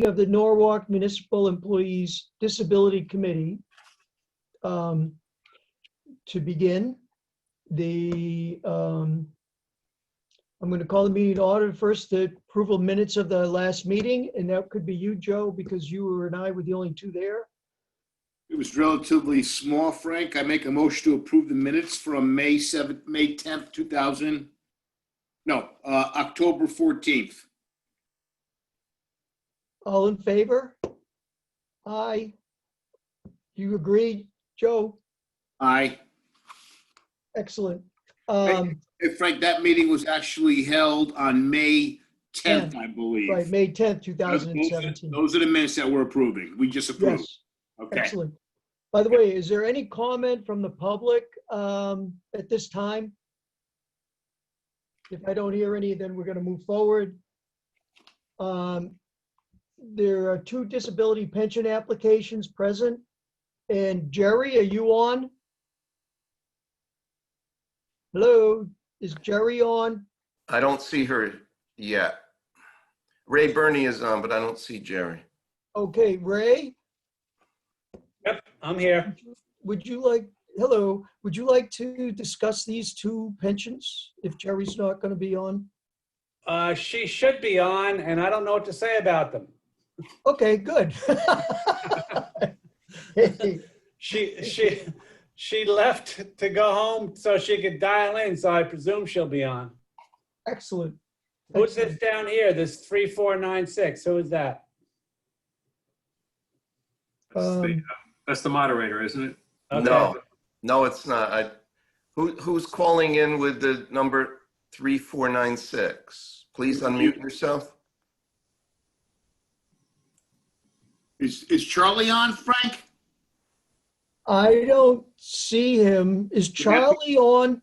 of the Norwalk Municipal Employees Disability Committee. To begin, I'm going to call the meeting to order. First, the approval minutes of the last meeting, and that could be you, Joe, because you and I were the only two there. It was relatively small, Frank. I make a motion to approve the minutes from May 10th, October 14th. All in favor? Aye. You agree, Joe? Aye. Excellent. Hey, Frank, that meeting was actually held on May 10th, I believe. Right, May 10th, 2017. Those are the minutes that we're approving. We just approved. Yes. Okay. Excellent. By the way, is there any comment from the public at this time? If I don't hear any, then we're going to move forward. There are two disability pension applications present. And Jerry, are you on? Hello, is Jerry on? I don't see her yet. Ray Burney is on, but I don't see Jerry. Okay, Ray? Yep, I'm here. Would you like to discuss these two pensions if Jerry's not going to be on? She should be on, and I don't know what to say about them. Okay, good. Hey. She left to go home so she could dial in, so I presume she'll be on. Excellent. Who's this down here, this 3496? Who is that? That's the moderator, isn't it? Okay. No, it's not. Who's calling in with the number 3496? Please unmute yourself. Is Charlie on, Frank? I don't see him. Is Charlie on?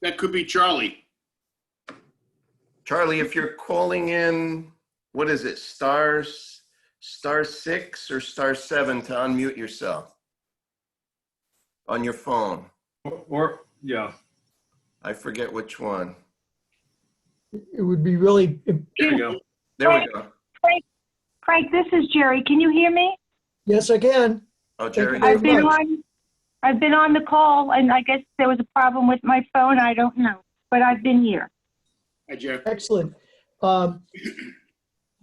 That could be Charlie. Charlie, if you're calling in, what is it, *6 or *7 to unmute yourself on your phone? Or yeah. I forget which one. It would be really. There we go. There we go. Frank, this is Jerry. Can you hear me? Yes, I can. Oh, Jerry. I've been on the call, and I guess there was a problem with my phone. I don't know, but I've been here. Hi, Jeff. Excellent. The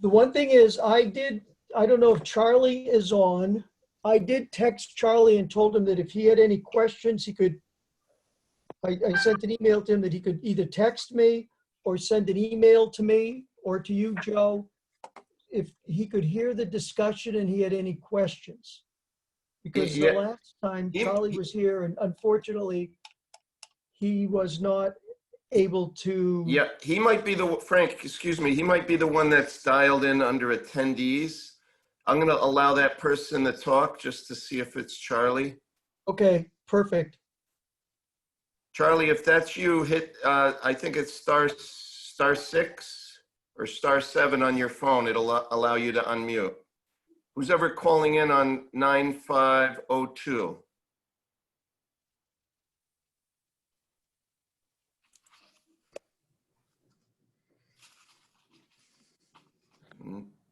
one thing is I don't know if Charlie is on. I did text Charlie and told him that if he had any questions, he could, I sent an email to him that he could either text me or send an email to me or to you, Joe, if he could hear the discussion and he had any questions. Because the last time Charlie was here, and unfortunately, he was not able to. Yeah, he might be Frank, excuse me, he might be the one that's dialed in under attendees. I'm going to allow that person to talk just to see if it's Charlie. Okay, perfect. Charlie, if that's you, hit, I think it's *6 or *7 on your phone. It'll allow you to unmute. Who's ever calling in on 9502?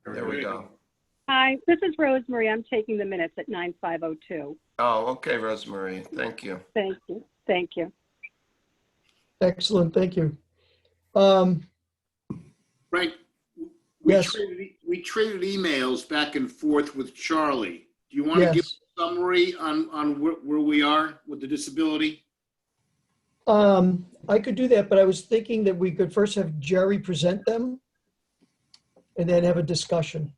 There we go. Hi, this is Rosemary. I'm taking the minutes at 9502. Oh, okay, Rosemary. Thank you. Thank you. Thank you. Excellent. Thank you. Frank, yes. We traded emails back and forth with Charlie. Do you want to give a summary on where we are with the disability? I could do that, but I was thinking that we could first have Jerry present them and then have a discussion.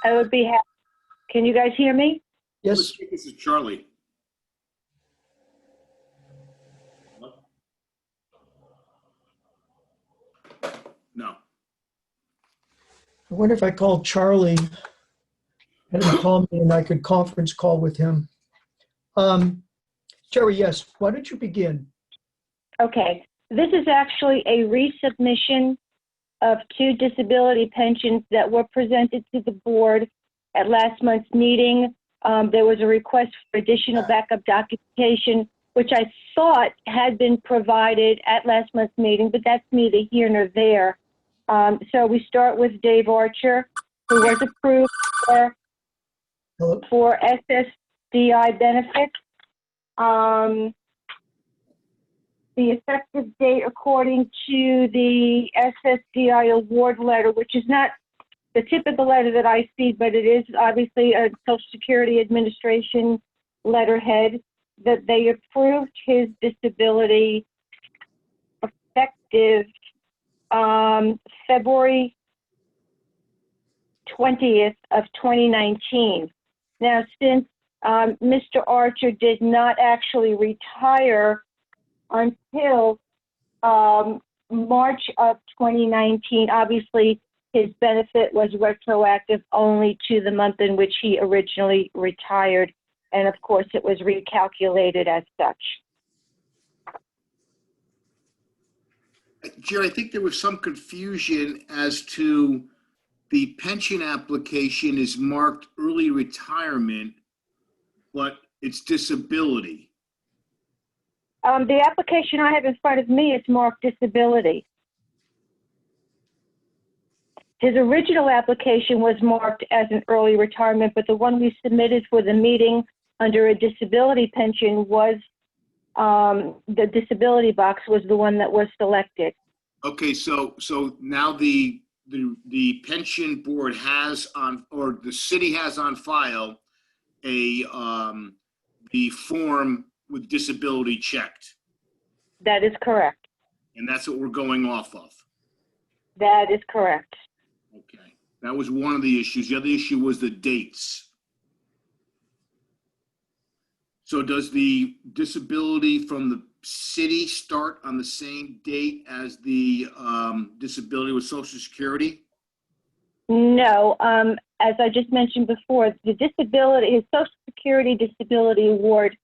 I would be happy. Can you guys hear me? Yes. This is Charlie. No. I wonder if I called Charlie and he called me and I could conference call with him. Jerry, yes. Why don't you begin? Okay. This is actually a resubmission of two disability pensions that were presented to the board at last month's meeting. There was a request for additional backup documentation, which I thought had been provided at last month's meeting, but that's neither here nor there. So we start with Dave Archer, who was approved Hello? for SSDI benefits. The effective date according to the SSDI award letter, which is not the typical letter that I see, but it is obviously a Social Security Administration letterhead, that they approved his disability effective February 20th of 2019. Now, since Mr. Archer did not actually retire until March of 2019, obviously his benefit was retroactive only to the month in which he originally retired. And of course, it was recalculated as such. Jerry, I think there was some confusion as to the pension application is marked early retirement, but it's disability. The application I have in front of me is marked disability. His original application was marked as an early retirement, but the one we submitted for the meeting under a disability pension was, the disability box was the one that was selected. Okay, so now the pension board has on, or the city has on file the form with disability checked, That is correct. and that's what we're going off of. That is correct. Okay, that was one of the issues. The other issue was the dates. So does the disability from the city start on the same date as the disability with Social Security? No, as I just mentioned before, the disability, his Social Security Disability Award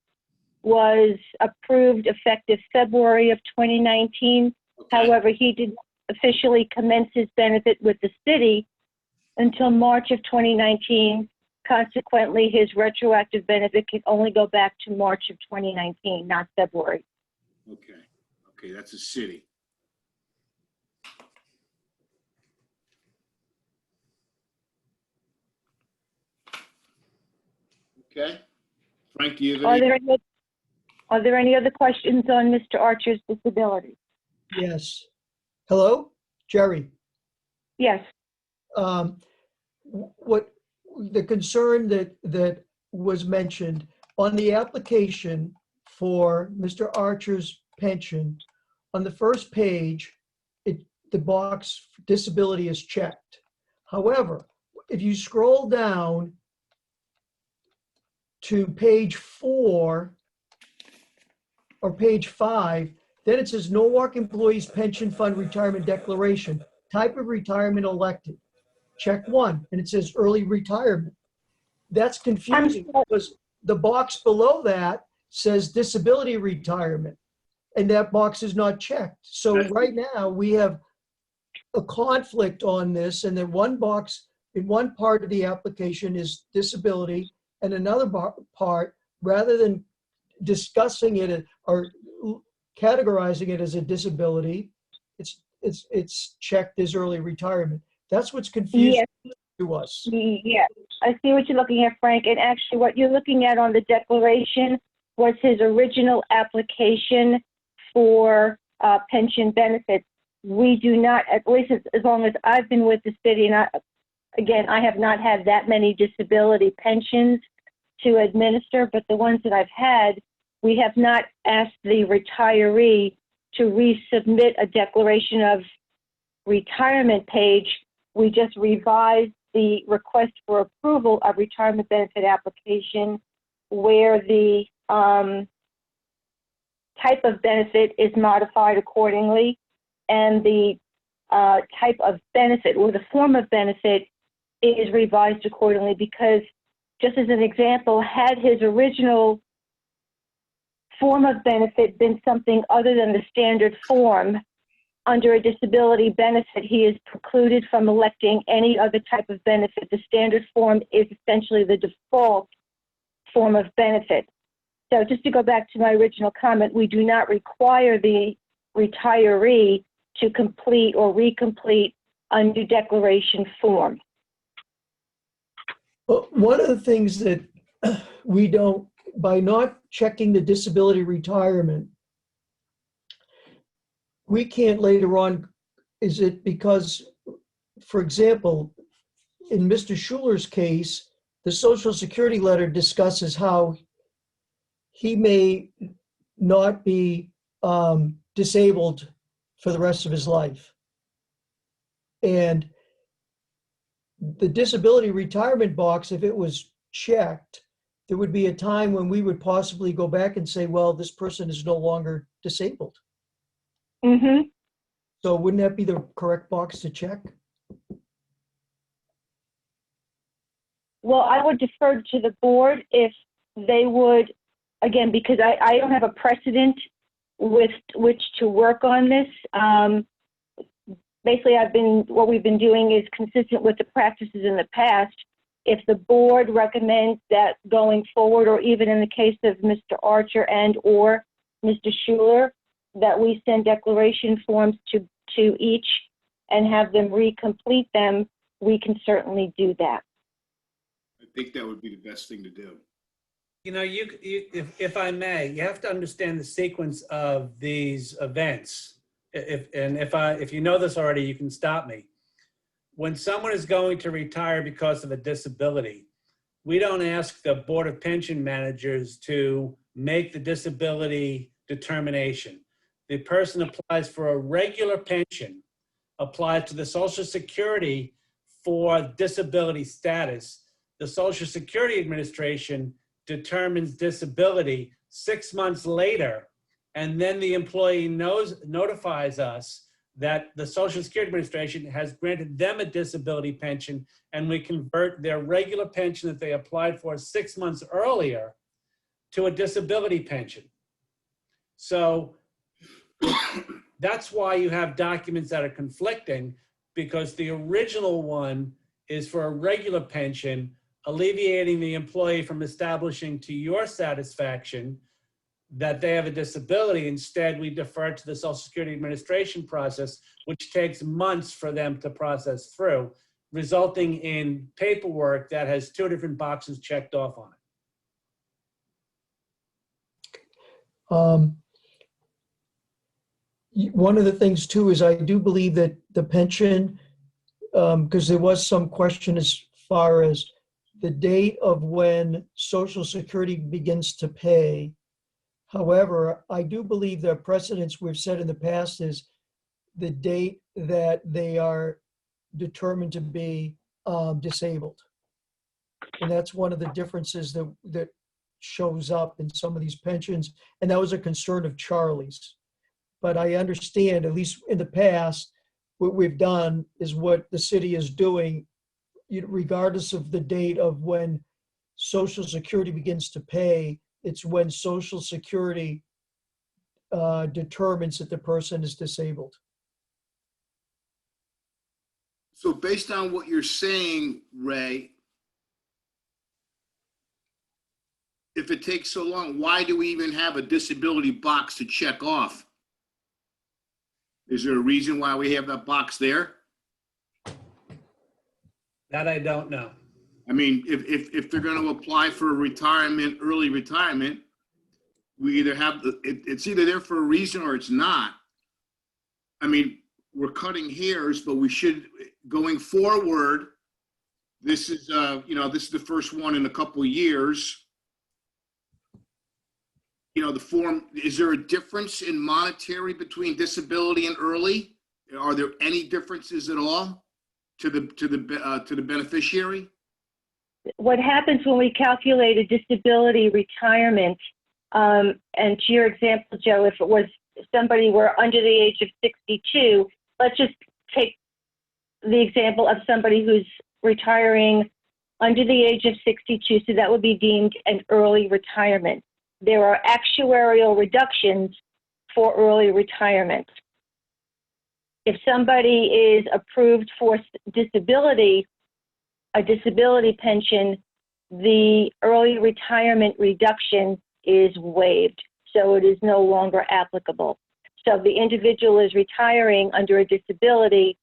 was approved effective February of 2019. Okay. However, he did officially commence his benefit with the city until March of 2019. Consequently, his retroactive benefit can only go back to March of 2019, not February. Okay, that's a city. Okay. Frank, do you have any? Are there any other questions on Mr. Archer's disability? Yes. Hello? Jerry? Yes. What the concern that was mentioned on the application for Mr. Archer's pension, on the first page, the box disability is checked. However, if you scroll down to page 4 or page 5, then it says Norwalk Employees Pension Fund Retirement Declaration, type of retirement elected. Check 1, and it says early retirement. That's confusing because the box below that says disability retirement, and that box is not checked. So right now we have a conflict on this, and then one box in one part of the application is disability, and another part, rather than discussing it or categorizing it as a disability, it's checked as early retirement. That's what's confusing to us. Yes, I see what you're looking at, Frank. And actually what you're looking at on the declaration was his original application for pension benefits. We do not, at least as long as I've been with the city, and I have not had that many disability pensions to administer, but the ones that I've had, we have not asked the retiree to resubmit a declaration of retirement page. We just revised the request for approval of retirement benefit application where the type of benefit is modified accordingly, and the type of benefit or the form of benefit is revised accordingly, because just as an example, had his original form of benefit been something other than the standard form, under a disability benefit, he is precluded from electing any other type of benefit. The standard form is essentially the default form of benefit. So just to go back to my original comment, we do not require the retiree to complete or recomplete a new declaration form. Well, one of the things that we don't, by not checking the disability retirement, we can't later on, is it because, for example, in Mr. Schuler's case, the Social Security letter discusses how he may not be disabled for the rest of his life. And the disability retirement box, if it was checked, there would be a time when we would possibly go back and say, well, this person is no longer disabled. Mm-hmm. So wouldn't that be the correct box to check? Well, I would defer to the board if they would, again, because I don't have a precedent with which to work on this. Basically, what we've been doing is consistent with the practices in the past. If the board recommends that going forward, or even in the case of Mr. Archer and or Mr. Schuler, that we send declaration forms to each and have them recomplete them, we can certainly do that. I think that would be the best thing to do. You know, if I may, you have to understand the sequence of these events. If you know this already, you can stop me. When someone is going to retire because of a disability, we don't ask the Board of Pension Managers to make the disability determination. The person applies for a regular pension, applies to the Social Security for disability status. The Social Security Administration determines disability 6 months later, and then the employee notifies us that the Social Security Administration has granted them a disability pension, and we convert their regular pension that they applied for 6 months earlier to a disability pension. So that's why you have documents that are conflicting, because the original one is for a regular pension, alleviating the employee from establishing to your satisfaction that they have a disability. Instead, we defer to the Social Security Administration process, which takes months for them to process through, resulting in paperwork that has 2 different boxes checked off on it. One of the things too is I do believe that the pension, because there was some question as far as the date of when Social Security begins to pay. However, I do believe the precedents we've set in the past is the date that they are determined to be disabled. And that's one of the differences that shows up in some of these pensions. And that was a concern of Charlie's. But I understand, at least in the past, what we've done is what the city is doing, regardless of the date of when Social Security begins to pay. It's when Social Security determines that the person is disabled. So based on what you're saying, Ray, if it takes so long, why do we even have a disability box to check off? Is there a reason why we have that box there? that I don't know. I mean, if they're going to apply for a retirement, early retirement, we either have it's either there for a reason or it's not. I mean, we're cutting hairs, but we should, going forward, this is this is the first one in a couple of years. The form, is there a difference in monetary between disability and early? Are there any differences at all to the beneficiary? What happens when we calculate a disability retirement, and to your example, Joe, if it was somebody were under the age of 62, let's just take the example of somebody who's retiring under the age of 62, so that would be deemed an early retirement. There are actuarial reductions for early retirement. If somebody is approved for disability, a disability pension, the early retirement reduction is waived, so it is no longer applicable. So the individual is retiring under a disability,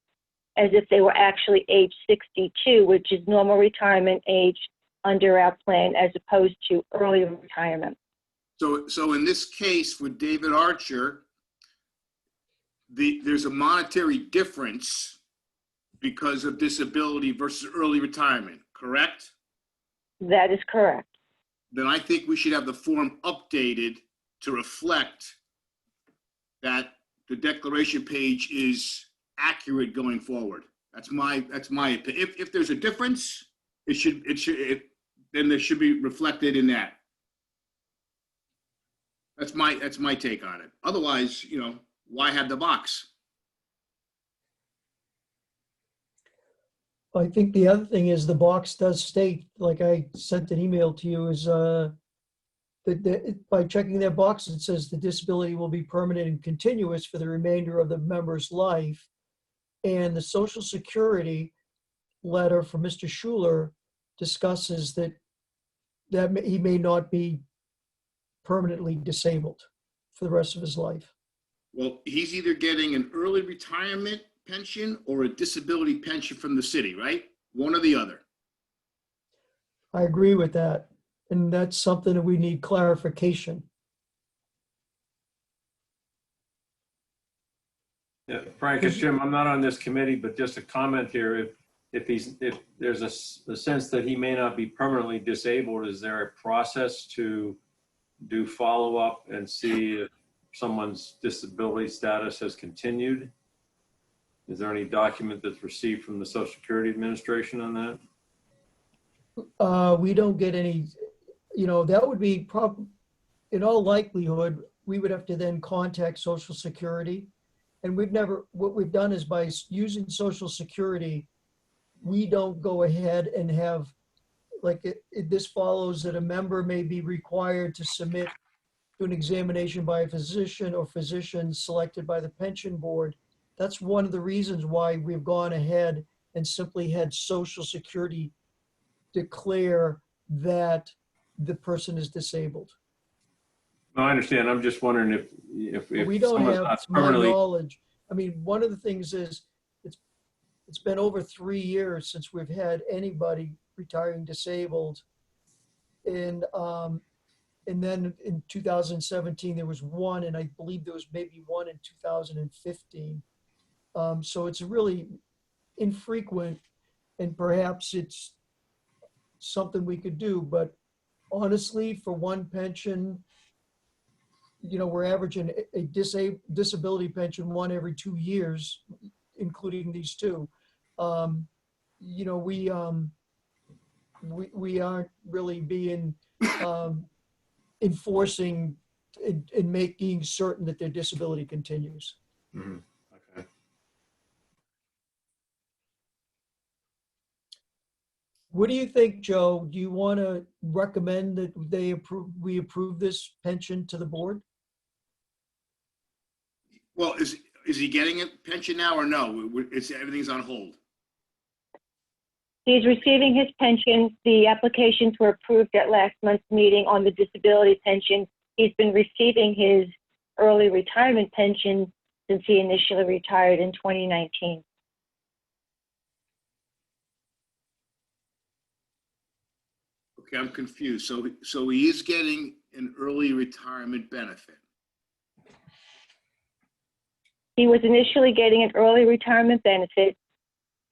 as if they were actually age 62, which is normal retirement age under our plan, as opposed to early retirement. So in this case, for David Archer, there's a monetary difference because of disability versus early retirement, correct? That is correct. Then I think we should have the form updated to reflect that the declaration page is accurate going forward. That's my opinion. If there's a difference, then there should be reflected in that. That's my take on it. Otherwise, why have the box? I think the other thing is the box does state, like I sent an email to you, is that by checking that box, it says the disability will be permanent and continuous for the remainder of the member's life. And the Social Security letter from Mr. Schuler discusses that he may not be permanently disabled for the rest of his life. Well, he's either getting an early retirement pension or a disability pension from the city, right? One or the other. I agree with that. And that's something that we need clarification. Yeah, Frank, it's Jim. I'm not on this committee, but just a comment here. If there's a sense that he may not be permanently disabled, is there a process to do follow-up and see if someone's disability status has continued? Is there any document that's received from the Social Security Administration on that? We don't get any, that would be in all likelihood, we would have to then contact Social Security. And what we've done is by using Social Security, we don't go ahead and have, this follows that a member may be required to submit to an examination by a physician or physicians selected by the pension board. That's one of the reasons why we've gone ahead and simply had Social Security declare that the person is disabled. No, I understand. I'm just wondering if We don't someone's have, not to my permanently, knowledge, one of the things is it's been over 3 years since we've had anybody retiring disabled. And then in 2017, there was one, and I believe there was maybe one in 2015. So it's really infrequent, and perhaps it's something we could do. But honestly, for one pension, we're averaging a disability pension one every 2 years, including these two. We aren't really being enforcing and making certain that their disability continues. Mhm. Okay. What do you think, Joe? Do you want to recommend that we approve this pension to the board? Well, is he getting a pension now or no? Everything's on hold. He's receiving his pension. The applications were approved at last month's meeting on the disability pension. He's been receiving his early retirement pension since he initially retired in 2019. Okay, I'm confused. So he is getting an early retirement benefit. He was initially getting an early retirement benefit.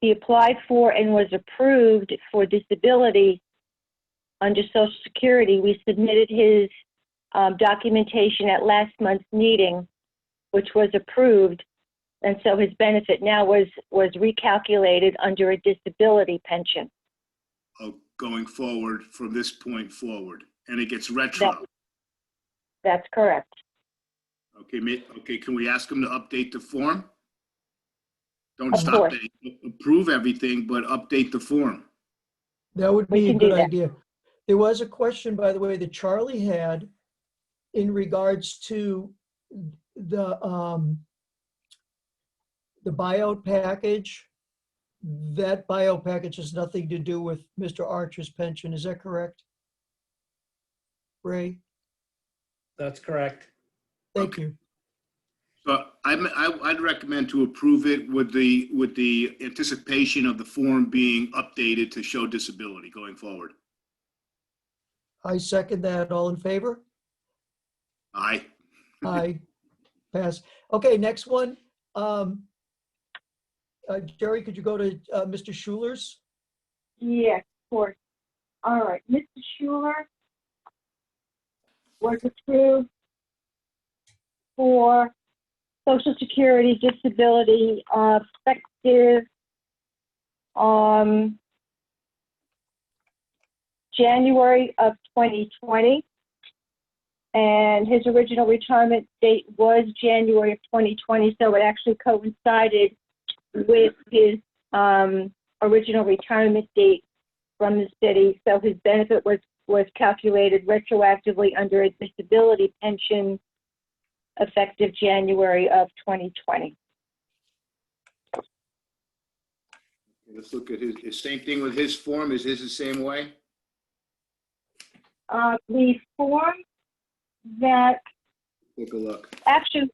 He applied for and was approved for disability under Social Security. We submitted his documentation at last month's meeting, which was approved. And so his benefit now was recalculated under a disability pension. Going forward from this point forward, and it gets retro. That's correct. Okay, can we ask him to update the form? Don't Of stop course. to approve everything, but update the form. That would We be a can do good that. idea. There was a question, by the way, that Charlie had in regards to the buyout package. That buyout package has nothing to do with Mr. Archer's pension. Is that correct? Ray? That's correct. Thank Okay. you. So I'd recommend to approve it with the anticipation of the form being updated to show disability going forward. I second that. All in favor? Aye. Aye. Pass. Okay, next one. Jerry, could you go to Mr. Schuler's? Yes, of course. All right, Mr. Schuler was approved for Social Security disability effective January of 2020. And his original retirement date was January of 2020, so it actually coincided with his original retirement date from the city. So his benefit was calculated retroactively under a disability pension effective January of 2020. Let's look at his same thing with his form. Is his the same way? The form that Take a look. actually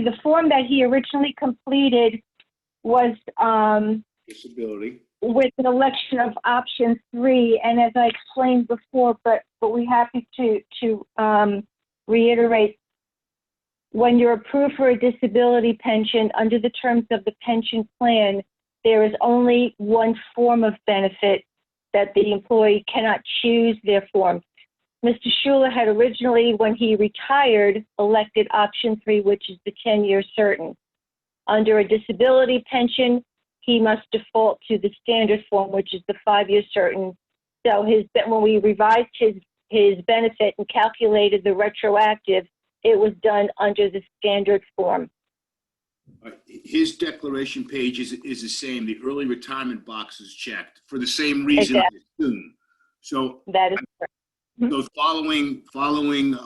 the form that he originally completed was Disability. with an election of option 3, and as I explained before, but we're happy to reiterate, when you're approved for a disability pension under the terms of the pension plan, there is only one form of benefit that the employee cannot choose their form. Mr. Schuler had originally, when he retired, elected option 3, which is the 10-year certain. Under a disability pension, he must default to the standard form, which is the 5-year certain. So when we revised his benefit and calculated the retroactive, it was done under the standard form. His declaration page is the same. The early retirement box is checked for the same reason. Exactly. I assume. So That is correct. so following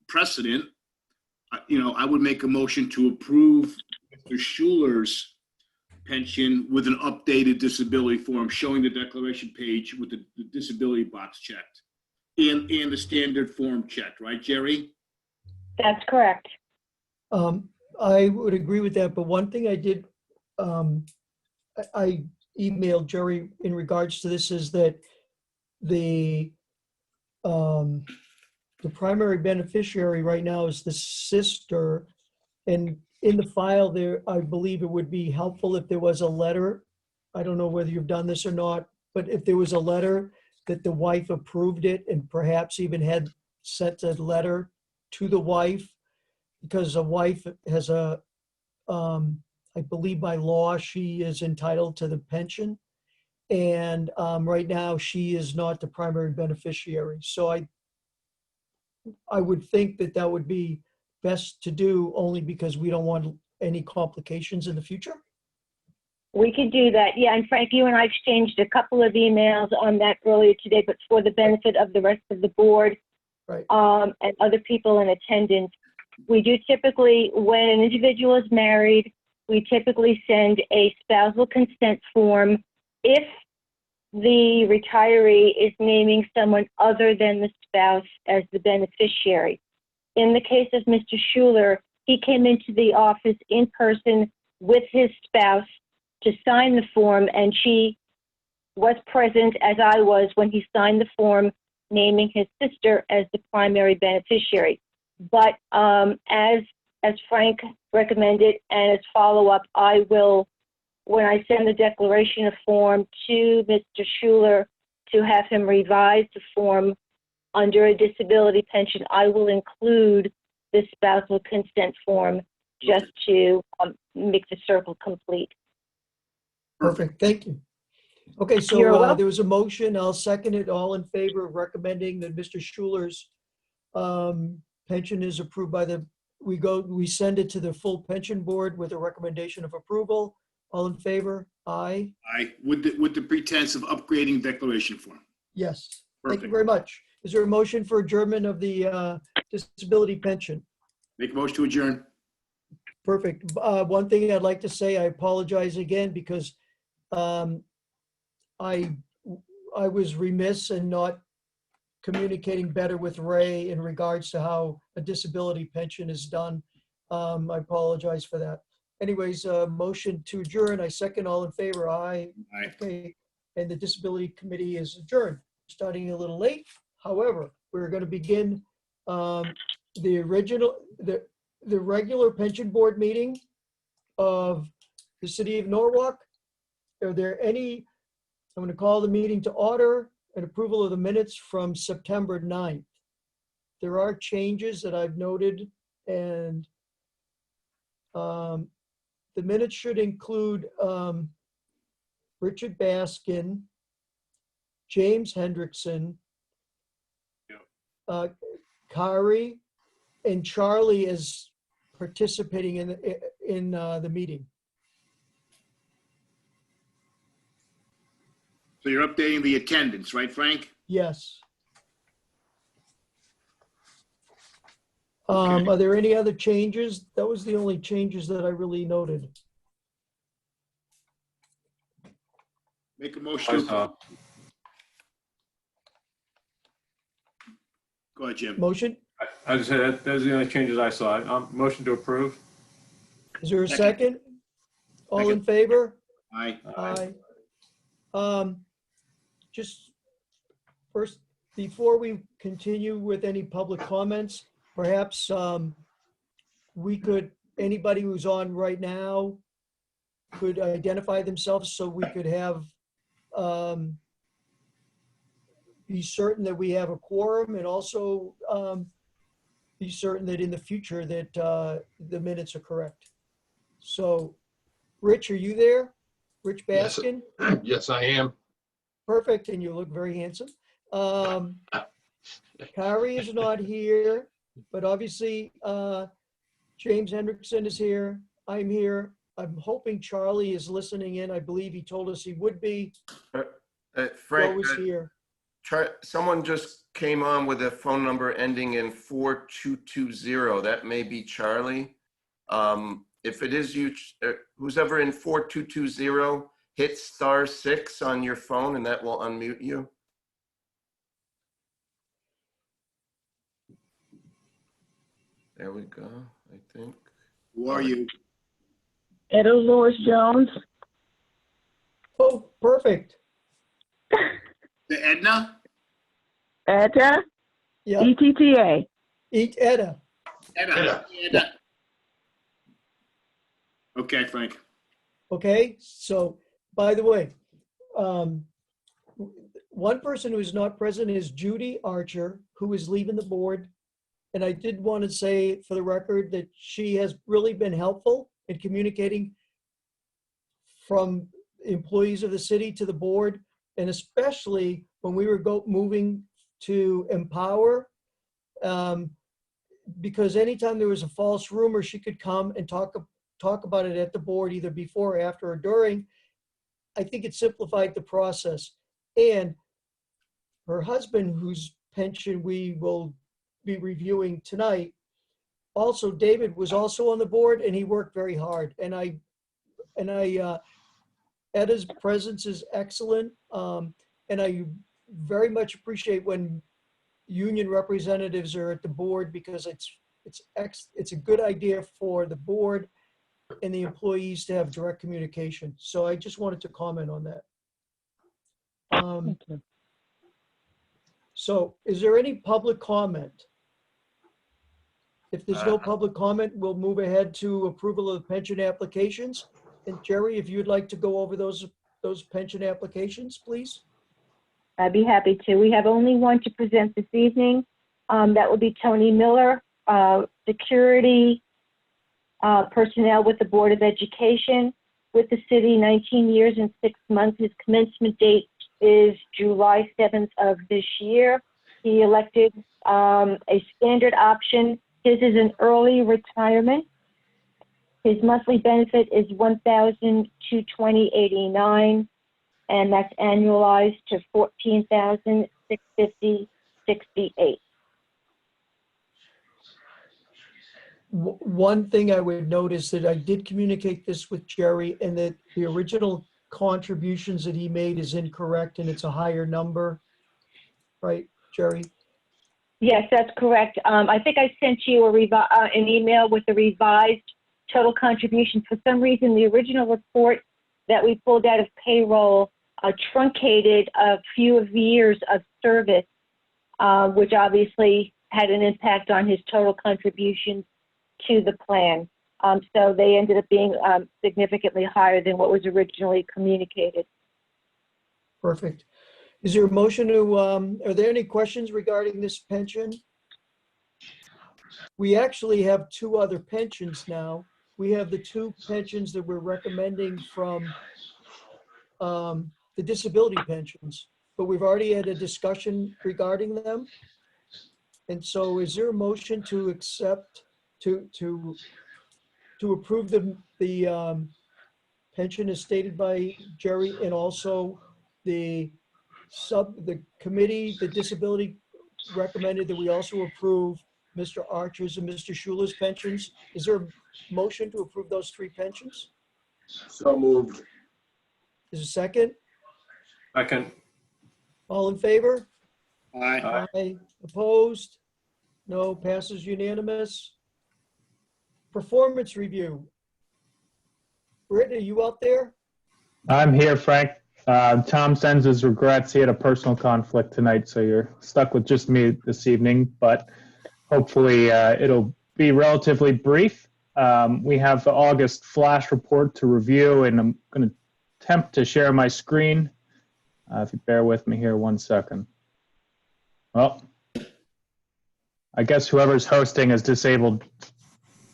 precedent, I would make a motion to approve Mr. Schuler's pension with an updated disability form showing the declaration page with the disability box checked and the standard form checked, right, Jerry? That's correct. I would agree with that, but one thing I did, I emailed Jerry in regards to this is that the primary beneficiary right now is the sister, and in the file there, I believe it would be helpful if there was a letter. I don't know whether you've done this or not, but if there was a letter that the wife approved it and perhaps even had sent a letter to the wife, because a wife has I believe by law, she is entitled to the pension. And right now she is not the primary beneficiary. So I would think that would be best to do, only because we don't want any complications in the future. We could do that. Yeah, and Frank, you and I exchanged a couple of emails on that earlier today, but for the benefit of the rest of the board, Right. And other people in attendance, we do typically, when an individual is married, we typically send a spousal consent form if the retiree is naming someone other than the spouse as the beneficiary. In the case of Mr. Schuler, he came into the office in person with his spouse to sign the form, and she was present, as I was, when he signed the form naming his sister as the primary beneficiary. But as Frank recommended, and as follow-up, I will, when I send the declaration of form to Mr. Schuler to have him revise the form under a disability pension, I will include the spousal consent form just to make the circle complete. Perfect, thank you. Okay, You're so welcome. there was a motion, I'll second it. All in favor of recommending that Mr. Schuler's pension is approved by we send it to the full pension board with a recommendation of approval. All in favor? Aye. Aye, with the pretense of upgrading declaration form. Yes, thank you Perfect. very much. Is there a motion for adjournment of the disability pension? Make a motion to adjourn. Perfect. One thing I'd like to say, I apologize again because I was remiss in not communicating better with Ray in regards to how a disability pension is done. I apologize for that. Anyways, motion to adjourn. I second. All in favor. Aye. Aye. Okay. And the Disability Committee is adjourned, starting a little late. However, we're going to begin the regular pension board meeting of the city of Norwalk. Are there any, I'm going to call the meeting to order and approval of the minutes from September 9th. There are changes that I've noted, and the minutes should include Richard Baskin, James Hendrickson, Kari, and Charlie is participating in the meeting. So you're updating the attendance, right, Frank? Yes. Okay. Are there any other changes? That was the only changes that I really noted. Make a motion. I to- saw. Go ahead, Jim. Motion? I just said that those are the only changes I saw. Motion to approve. Is there a Second. second? All in favor? Aye. Aye. Just first, before we continue with any public comments, perhaps we could, anybody who's on right now could identify themselves so we could have, be certain that we have a quorum, and also be certain that in the future that the minutes are correct. So, Rich, are you there? Rich Yes. Baskin? Yes, I am. Perfect, and you look very handsome. Kari is not here, but obviously James Hendrickson is here. I'm here. I'm hoping Charlie is listening in. I believe he told us he would be. Frank, Joe is here. someone just came on with a phone number ending in 4220. That may be Charlie. If it is you, who's ever in 4220, hit *6 on your phone and that will unmute you. There we go, I think. Who are you? Etta Lewis Jones. Oh, perfect. The Edna? Etta, Yeah, ETTA. eat Etta. Edna. Edna. Okay, Frank. Okay, so by the way, one person who is not present is Judy Archer, who is leaving the board. And I did want to say for the record that she has really been helpful in communicating from employees of the city to the board, and especially when we were moving to Empower, because anytime there was a false rumor, she could come and talk about it at the board, either before, after, or during. I think it simplified the process. And her husband, whose pension we will be reviewing tonight, also, David was also on the board, and he worked very hard. And Etta's presence is excellent. And I very much appreciate when union representatives are at the board, because it's a good idea for the board and the employees to have direct communication. So I just wanted to comment on that. Thank you. So is there any public comment? If there's no public comment, we'll move ahead to approval of the pension applications. And Jerry, if you'd like to go over those pension applications, please. I'd be happy to. We have only one to present this evening. That would be Tony Miller, security personnel with the Board of Education with the city, 19 years and 6 months. His commencement date is July 7th of this year. He elected a standard option. His is an early retirement. His monthly benefit is $1,220.89, and that's annualized to $14,650.68. One thing I would notice that I did communicate this with Jerry, and that the original contributions that he made is incorrect, and it's a higher number. Right, Jerry? Yes, that's correct. I think I sent you an email with the revised total contribution. For some reason, the original report that we pulled out of payroll truncated a few of years of service, which obviously had an impact on his total contributions to the plan. So they ended up being significantly higher than what was originally communicated. Perfect. Is there a motion to, are there any questions regarding this pension? We actually have two other pensions now. We have the two pensions that we're recommending from the disability pensions, but we've already had a discussion regarding them. And so is there a motion to accept, to approve the pension as stated by Jerry, and also the committee, the disability recommended that we also approve Mr. Archer's and Mr. Schuler's pensions? Is there a motion to approve those three pensions? So moved. Is there a second? Second. All in favor? Aye. Aye. Opposed? No. Passes unanimous. Performance review. Britt, are you out there? I'm here, Frank. Tom sends his regrets. He had a personal conflict tonight, so you're stuck with just me this evening, but hopefully it'll be relatively brief. We have the August flash report to review, and I'm going to attempt to share my screen. If you bear with me here 1 second. Well, I guess whoever's hosting has disabled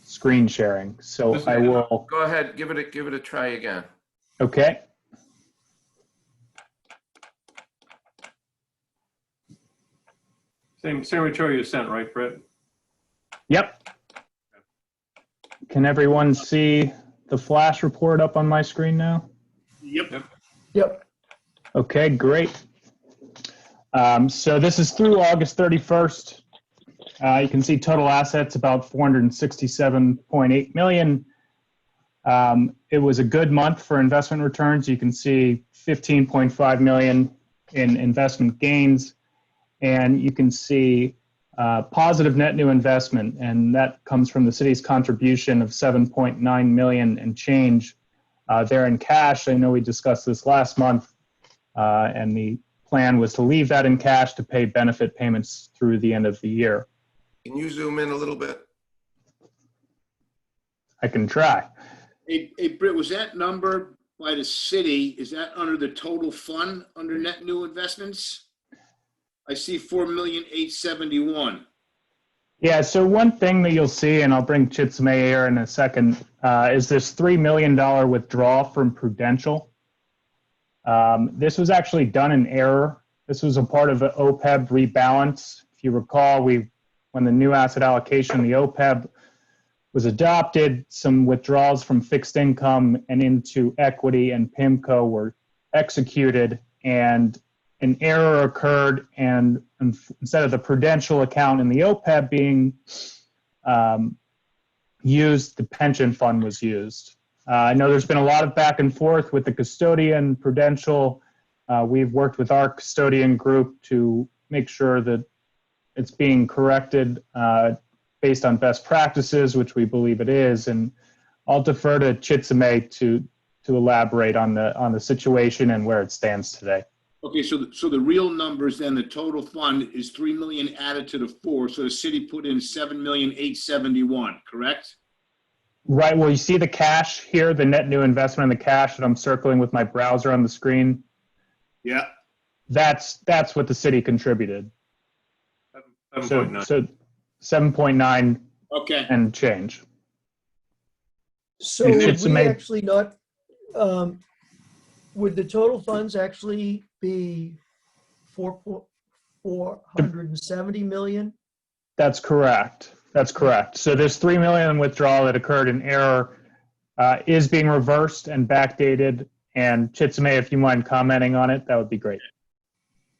screen sharing, so I will. Go ahead, give it a try again. Okay. Same material you sent, right, Brett? Yep. Can everyone see the flash report up on my screen now? Yep. Yep. Okay, great. So this is through August 31st. You can see total assets about 467.8 million. It was a good month for investment returns. You can see 15.5 million in investment gains, and you can see positive net new investment, and that comes from the city's contribution of 7.9 million and change there in cash. I know we discussed this last month, and the plan was to leave that in cash to pay benefit payments through the end of the year. Can you zoom in a little bit? I can try. Hey, Britt, was that number by the city, is that under the total fund under net new investments? I see 4,871,000. Yeah, so one thing that you'll see, and I'll bring Chitsame here in a second, is this $3 million withdrawal from Prudential. This was actually done in error. This was a part of the OPEB rebalance. If you recall, when the new asset allocation, the OPEB was adopted, some withdrawals from fixed income and into equity and PIMCO were executed, and an error occurred, and instead of the Prudential account and the OPEB being used, the pension fund was used. I know there's been a lot of back and forth with the custodian, Prudential. We've worked with our custodian group to make sure that it's being corrected based on best practices, which we believe it is. And I'll defer to Chitsame to elaborate on the situation and where it stands today. Okay, so the real numbers then, the total fund is 3 million added to the 4, so the city put in 7,871,000, correct? Right, well, you see the cash here, the net new investment in the cash that I'm circling with my browser on the screen? Yeah. That's what the city contributed. 7.9. So 7.9 Okay. and change. So And would it's we ama- actually not, would the total funds actually be 470 million? That's correct. That's correct. So this 3 million withdrawal that occurred in error is being reversed and backdated. And Chitsame, if you mind commenting on it, that would be great.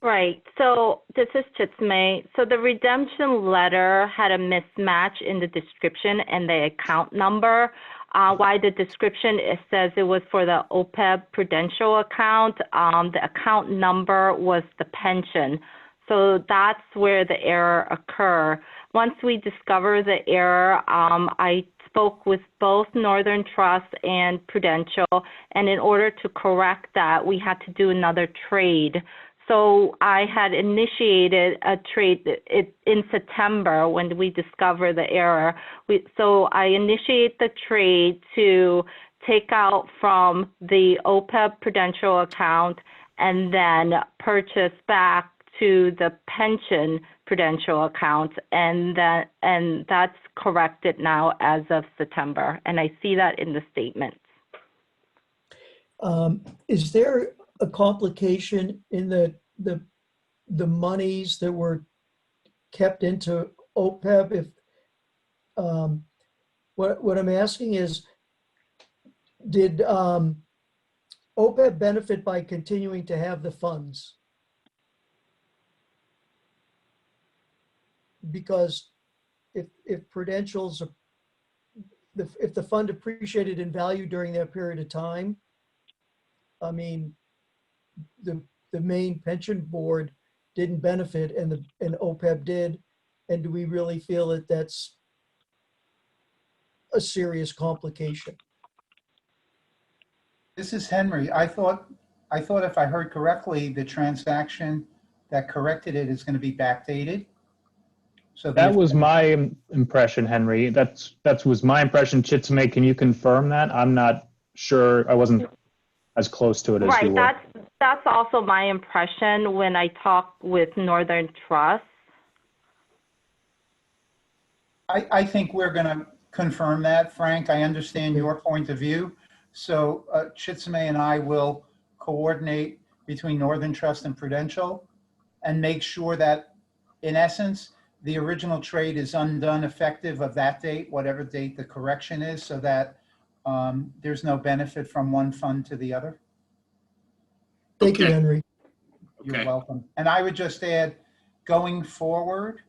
Right. So this is Chitsame. So the redemption letter had a mismatch in the description and the account number. Why the description, it says it was for the OPEB Prudential account. The account number was the pension. So that's where the error occurred. Once we discover the error, I spoke with both Northern Trust and Prudential, and in order to correct that, we had to do another trade. So I had initiated a trade in September when we discovered the error. So I initiated the trade to take out from the OPEB Prudential account and then purchase back to the pension Prudential account, and that's corrected now as of September, and I see that in the statements. Is there a complication in the monies that were kept into OPEB? If what I'm asking is, did OPEB benefit by continuing to have the funds? Because if Prudential's, if the fund appreciated in value during that period of time, I mean, the main pension board didn't benefit and OPEB did. And do we really feel that that's a serious complication? This is Henry. I thought if I heard correctly, the transaction that corrected it is going to be backdated. So That was my impression, Henry. That was my impression. Chitsame, can you confirm that? I'm not sure. I wasn't as close to it as you were. Right, that's also my impression when I talked with Northern Trust. I think we're going to confirm that, Frank. I understand your point of view. So Chitsame and I will coordinate between Northern Trust and Prudential and make sure that, in essence, the original trade is undone effective of that date, whatever date the correction is, so that there's no benefit from one fund to the other. Thank you, Okay. Henry. You're Okay. welcome. And I would just add, going forward,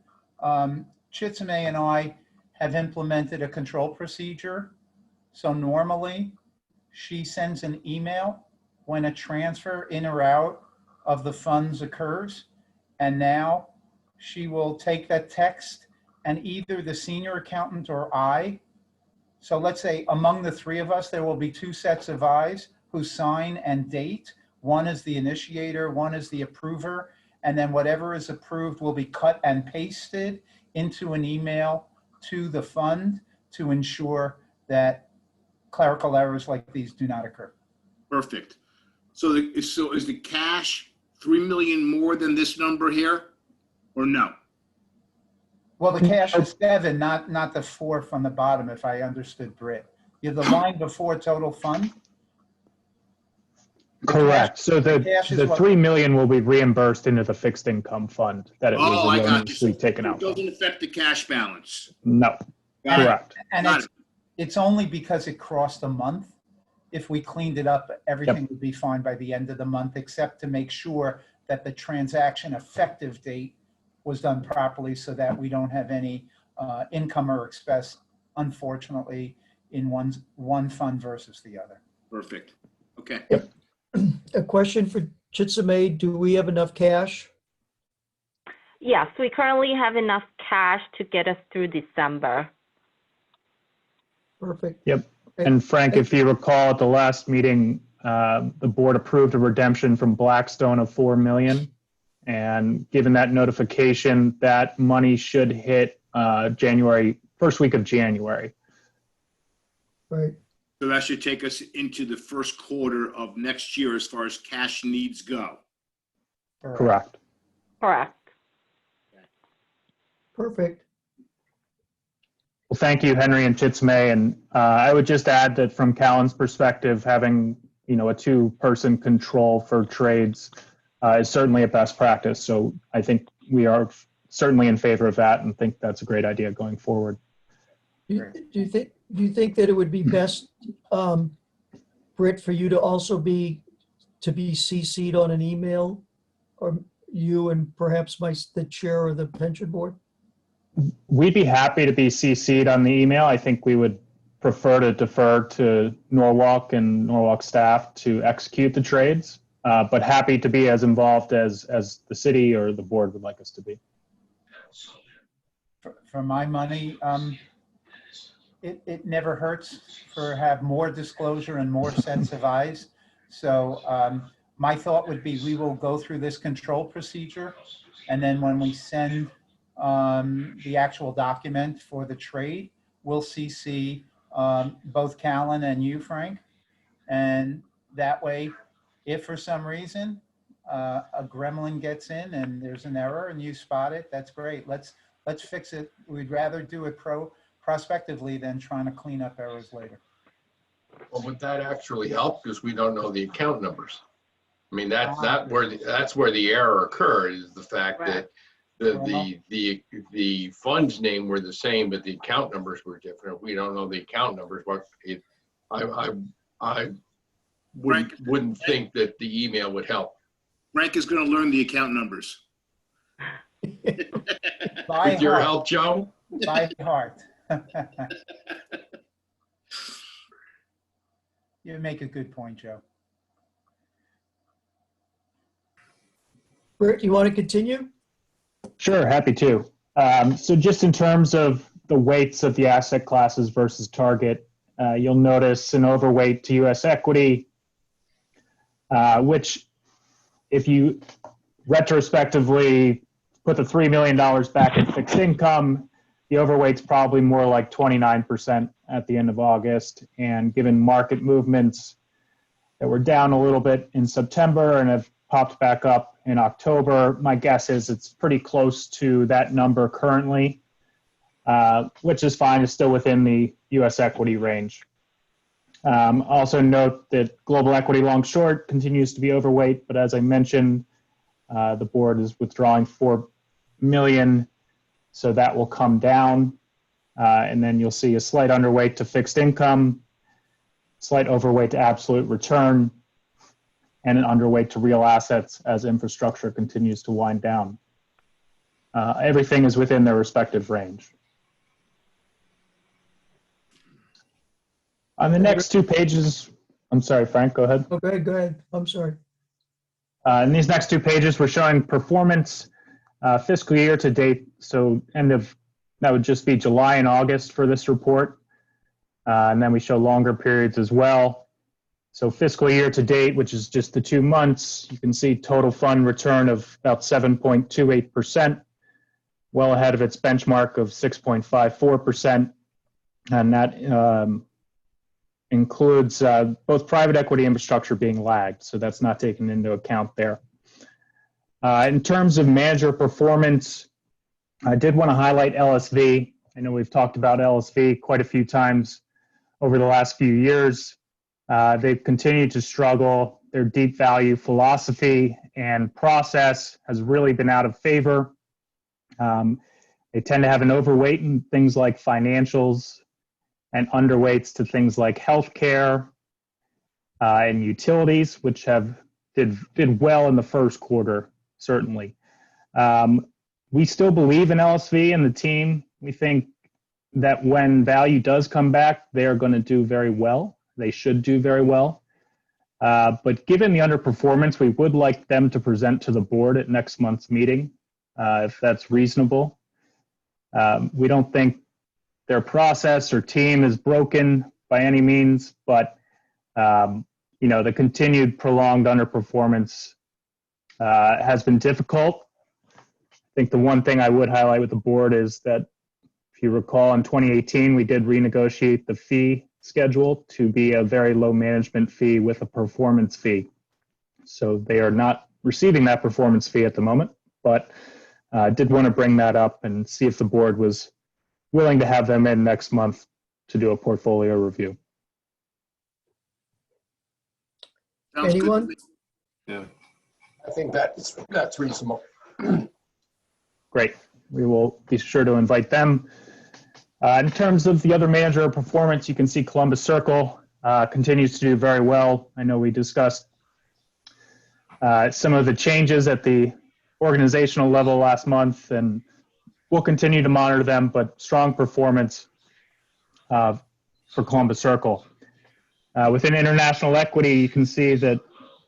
Chitsame and I have implemented a control procedure. So normally, she sends an email when a transfer in or out of the funds occurs. And now she will take that text, and either the senior accountant or I, so let's say among the three of us, there will be two sets of eyes who sign and date. One is the initiator, one is the approver, and then whatever is approved will be cut and pasted into an email to the fund to ensure that clerical errors like these do not occur. Perfect. So is the cash 3 million more than this number here, or no? Well, the cash is 7, not the 4 from the bottom, if I understood Britt. You have the line before total fund. Correct. So the cash is the what- 3 million will be reimbursed into the fixed income fund that it Oh, I was got you. erroneously So taken it out from. doesn't affect the cash balance. No, Got it. correct. And Got it's only because it crossed a month. If we cleaned it up, everything would be fine by the end of the month, except to make sure that the transaction effective date was done properly so that we don't have any income or expense, unfortunately, in one fund versus the other. Perfect. Okay. A question for Chitsame, do we have enough cash? Yes, we currently have enough cash to get us through December. Perfect. Yep. And Frank, if you recall at the last meeting, the board approved a redemption from Blackstone of 4 million. And given that notification, that money should hit first week of January. Right. So that should take us into the first quarter of next year as far as cash needs go. Correct. Correct. Perfect. Well, thank you, Henry and Chitsame. And I would just add that from Callan's perspective, having a 2-person control for trades is certainly a best practice. So I think we are certainly in favor of that and think that's a great idea going forward. Do you think that it would be best, Britt, for you to also be CC'd on an email, or you and perhaps the chair of the pension board? We'd be happy to be CC'd on the email. I think we would prefer to defer to Norwalk and Norwalk staff to execute the trades. but happy to be as involved as the city or the board would like us to be. For my money, it never hurts for have more disclosure and more sets of eyes. So my thought would be we will go through this control procedure, and then when we send the actual document for the trade, we'll CC both Callan and you, Frank. And that way, if for some reason a gremlin gets in and there's an error and you spot it, that's great. Let's fix it. We'd rather do it prospectively than trying to clean up errors later. Well, would that actually help? Because we don't know the account numbers. I mean, that's where the error occurred, is the fact that the fund's name were the same, but the account numbers were different. If we don't know the account numbers, I wouldn't think that the email would help. Frank is going to learn the account numbers. With your help, Joe? By heart. You make a good point, Joe. Bert, you want to continue? Sure, happy to. So just in terms of the weights of the asset classes versus target, you'll notice an overweight to U.S. equity, which if you retrospectively put the $3 million back in fixed income, the overweight's probably more like 29% at the end of August. And given market movements that were down a little bit in September and have popped back up in October, my guess is it's pretty close to that number currently, which is fine. It's still within the U.S. equity range. Also note that global equity long short continues to be overweight, but as I mentioned, the board is withdrawing $4 million, so that will come down. And then you'll see a slight underweight to fixed income, slight overweight to absolute return, and an underweight to real assets as infrastructure continues to wind down. Everything is within their respective range. On the next two pages, I'm sorry, Frank, go ahead. Okay, go ahead. I'm sorry. In these next two pages, we're showing performance fiscal year to date. So that would just be July and August for this report. And then we show longer periods as well. So fiscal year to date, which is just the 2 months, you can see total fund return of about 7.28%, well ahead of its benchmark of 6.54%. And that includes both private equity infrastructure being lagged. So that's not taken into account there. In terms of manager performance, I did want to highlight LSV. I know we've talked about LSV quite a few times over the last few years. They've continued to struggle. Their deep value philosophy and process has really been out of favor. They tend to have an overweight in things like financials and underweights to things like healthcare and utilities, which did well in the first quarter, certainly. We still believe in LSV and the team. We think that when value does come back, they are going to do very well. They should do very well. But given the underperformance, we would like them to present to the board at next month's meeting, if that's reasonable. We don't think their process or team is broken by any means, but the continued prolonged underperformance has been difficult. I think the one thing I would highlight with the board is that, if you recall, in 2018, we did renegotiate the fee schedule to be a very low management fee with a performance fee. So they are not receiving that performance fee at the moment, but did want to bring that up and see if the board was willing to have them in next month to do a portfolio review. Sounds good to Anyone? me. Yeah. I think that's reasonable. Great. We will be sure to invite them. In terms of the other manager performance, you can see Columbus Circle continues to do very well. I know we discussed some of the changes at the organizational level last month, and we'll continue to monitor them, but strong performance for Columbus Circle. Within international equity, you can see that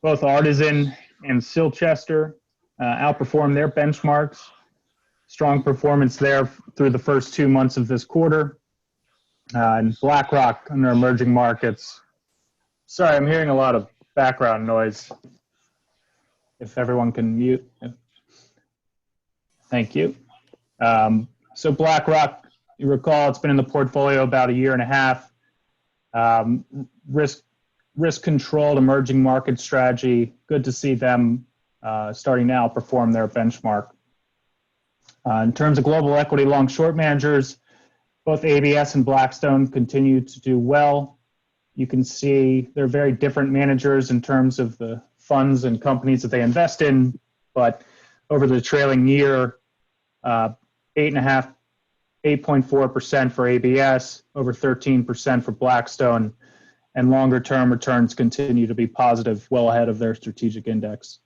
Both Artisan and Silchester outperformed their benchmarks. Strong performance there through the first 2 months of this quarter. And Blackrock under emerging markets. Sorry, I'm hearing a lot of background noise. If everyone can mute. Thank you. So Blackrock, you recall, it's been in the portfolio about a year and a half. Risk-controlled emerging market strategy. Good to see them starting to outperform their benchmark. In terms of global equity long-short managers, both ABS and Blackstone continue to do well. You can see they're very different managers in terms of the funds and companies that they invest in, but over the trailing year, 8.4% for ABS, over 13% for Blackstone, and longer term returns continue to be positive, well ahead of their strategic index.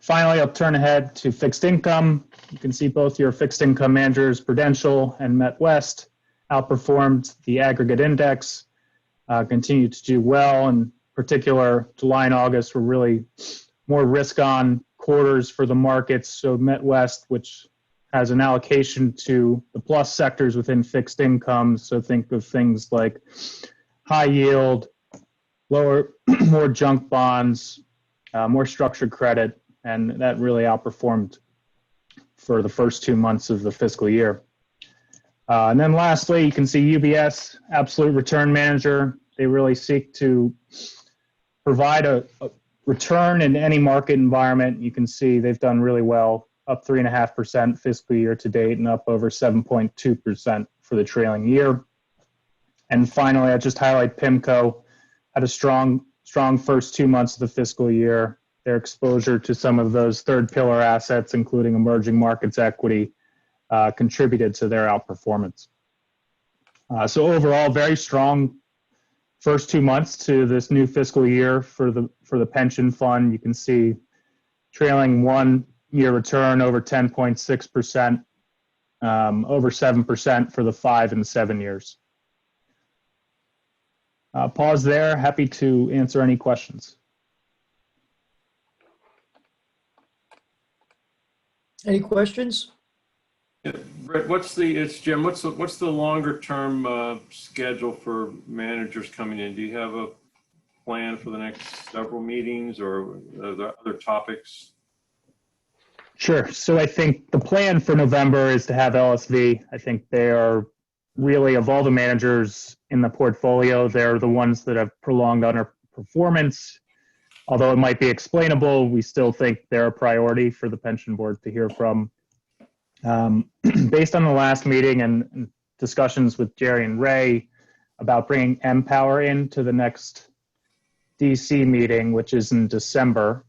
Finally, I'll turn ahead to fixed income. You can see both your fixed income managers, Prudential and MetWest, outperformed the aggregate index, continue to do well. In particular, July and August were really more risk-on quarters for the markets. So MetWest, which has an allocation to the plus sectors within fixed income, so think of things like high yield, lower, more junk bonds, more structured credit, and that really outperformed for the first 2 months of the fiscal year. And then lastly, you can see UBS, absolute return manager. They really seek to provide a return in any market environment. You can see they've done really well, up 3.5% fiscal year to date and up over 7.2% for the trailing year. And finally, I just highlight PIMCO, had a strong first 2 months of the fiscal year. Their exposure to some of those third pillar assets, including emerging markets equity, contributed to their outperformance. So overall, very strong first 2 months to this new fiscal year for the pension fund. You can see trailing 1 year return over 10.6%, over 7% for the 5 and 7 years. Pause there. Happy to answer any questions. Any questions? Yeah, Brett, it's Jim, what's the longer term schedule for managers coming in? Do you have a plan for the next several meetings, or are there other topics? Sure. So I think the plan for November is to have LSV. I think they are really, of all the managers in the portfolio, they're the ones that have prolonged underperformance. Although it might be explainable, we still think they're a priority for the pension board to hear from. Based on the last meeting and discussions with Jerry and Ray about bringing Empower into the next DC meeting, which is in December.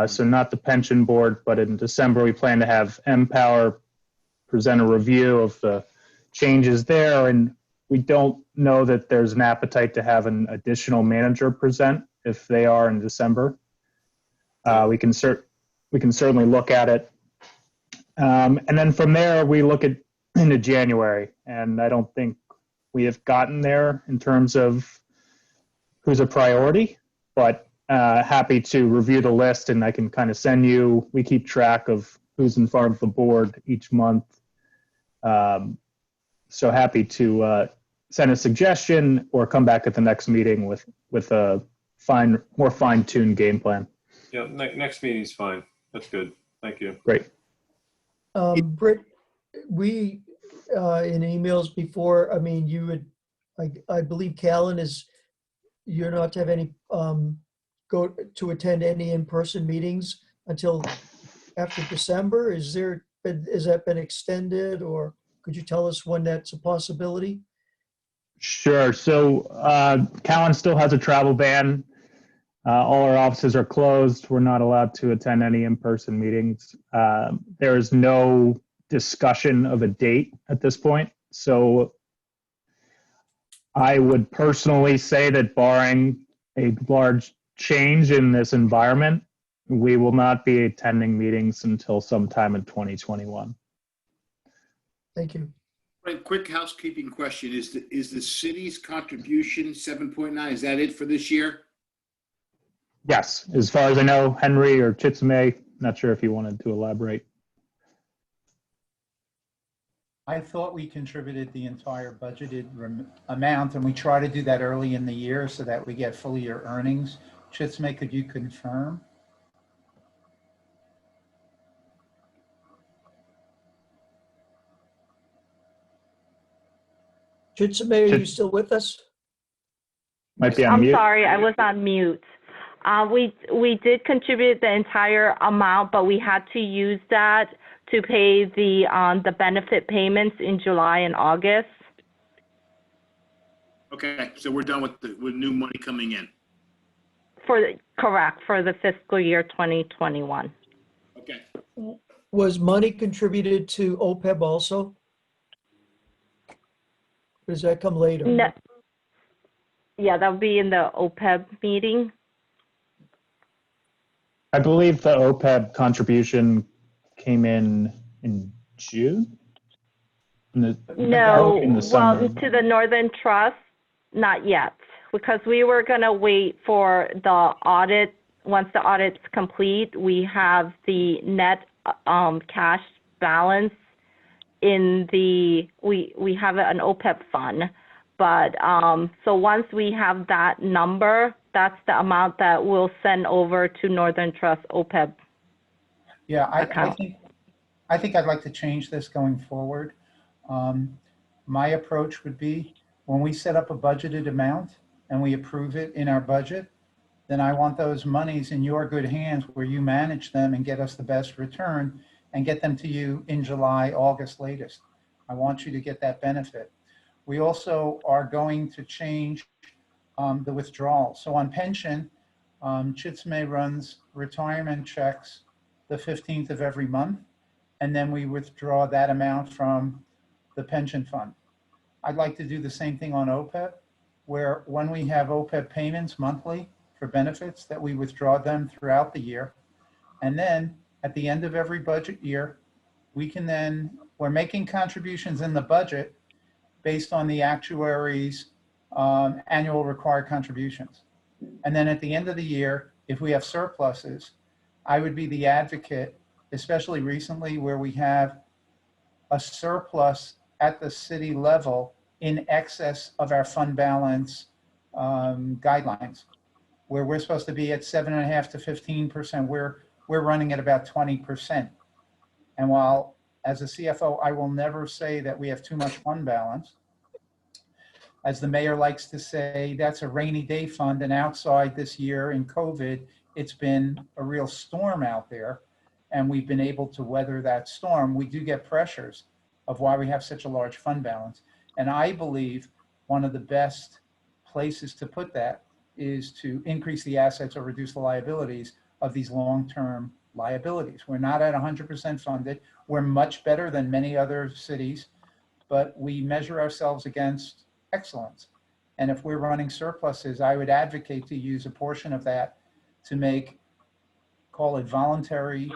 So not the pension board, but in December, we plan to have Empower present a review of the changes there. And we don't know that there's an appetite to have an additional manager present if they are in December. We can certainly look at it. And then from there, we look at into January, and I don't think we have gotten there in terms of who's a priority, but happy to review the list, and I can kind of send you, we keep track of who's in front of the board each month. So happy to send a suggestion or come back at the next meeting with a more fine-tuned game plan. Yeah, next meeting's fine. That's good. Thank you. Great. Britt, we, in emails before, I mean, you would, I believe Callan you're not to have any, go to attend any in-person meetings until after December. Has that been extended, or could you tell us when that's a possibility? Sure. So Callan still has a travel ban. All our offices are closed. We're not allowed to attend any in-person meetings. There is no discussion of a date at this point. So I would personally say that barring a large change in this environment, we will not be attending meetings until sometime in 2021. Thank you. Right, quick housekeeping question. Is the city's contribution 7.9? Is that it for this year? Yes, as far as I know, Henry or Chitsame, not sure if you wanted to elaborate. I thought we contributed the entire budgeted amount, and we try to do that early in the year so that we get full year earnings. Chitsame, could you confirm? Chitsame, are you still with us? Might be on I'm mute. sorry, I was on mute. We did contribute the entire amount, but we had to use that to pay the benefit payments in July and August. Okay, so we're done with new money coming in. Correct, for the fiscal year 2021. Okay. Was money contributed to OPEB also? Or does that come later? No. Yeah, that'll be in the OPEB meeting. I believe the OPEB contribution came in June? In the summer. To the Northern Trust, not yet, because we were going to wait for the audit. Once the audit's complete, we have the net cash balance in we have an OPEB fund. But so once we have that number, that's the amount that we'll send over to Northern Trust OPEB. Yeah, I account. think I'd like to change this going forward. My approach would be when we set up a budgeted amount and we approve it in our budget, then I want those monies in your good hands where you manage them and get us the best return and get them to you in July, August latest. I want you to get that benefit. We also are going to change the withdrawal. So on pension, Chitsame runs retirement checks the 15th of every month, and then we withdraw that amount from the pension fund. I'd like to do the same thing on OPEB, where when we have OPEB payments monthly for benefits, that we withdraw them throughout the year. And then at the end of every budget year, we're making contributions in the budget based on the actuary's annual required contributions. And then at the end of the year, if we have surpluses, I would be the advocate, especially recently where we have a surplus at the city level in excess of our fund balance guidelines, where we're supposed to be at 7.5% to 15%, we're running at about 20%. And while as a CFO, I will never say that we have too much fund balance. As the mayor likes to say, that's a rainy day fund, and outside this year in COVID, it's been a real storm out there, and we've been able to weather that storm. We do get pressures of why we have such a large fund balance. And I believe one of the best places to put that is to increase the assets or reduce the liabilities of these long-term liabilities. We're not at 100% funded. We're much better than many other cities, but we measure ourselves against excellence. And if we're running surpluses, I would advocate to use a portion of that to make, call it voluntary